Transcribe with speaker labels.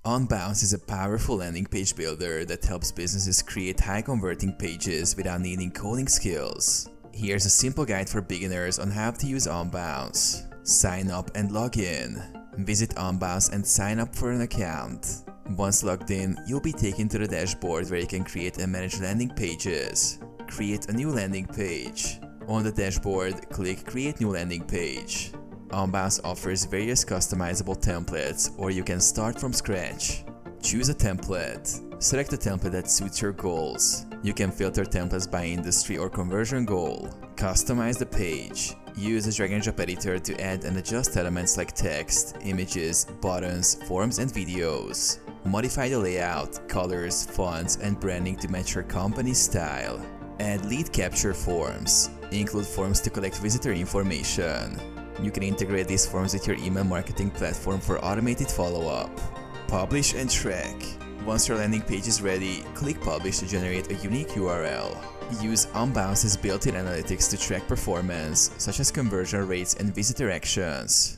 Speaker 1: Unbounce is a powerful landing page builder that helps businesses create high-converting pages without needing coding skills. Here's a simple guide for beginners on how to use Unbounce. Sign up and log in. Visit Unbounce and sign up for an account. Once logged in, you'll be taken to the dashboard where you can create and manage landing pages. Create a new landing page. On the dashboard, click Create New Landing Page. Unbounce offers various customizable templates, or you can start from scratch. Choose a template. Select a template that suits your goals. You can filter templates by industry or conversion goal. Customize the page. Use the drag and drop editor to add and adjust elements like text, images, buttons, forms, and videos. Modify the layout, colors, fonts, and branding to match your company's style. Add lead capture forms. Include forms to collect visitor information. You can integrate these forms with your email marketing platform for automated follow-up. Publish and track. Once your landing page is ready, click Publish to generate a unique URL. Use Unbounce's built-in analytics to track performance, such as conversion rates and visitor actions.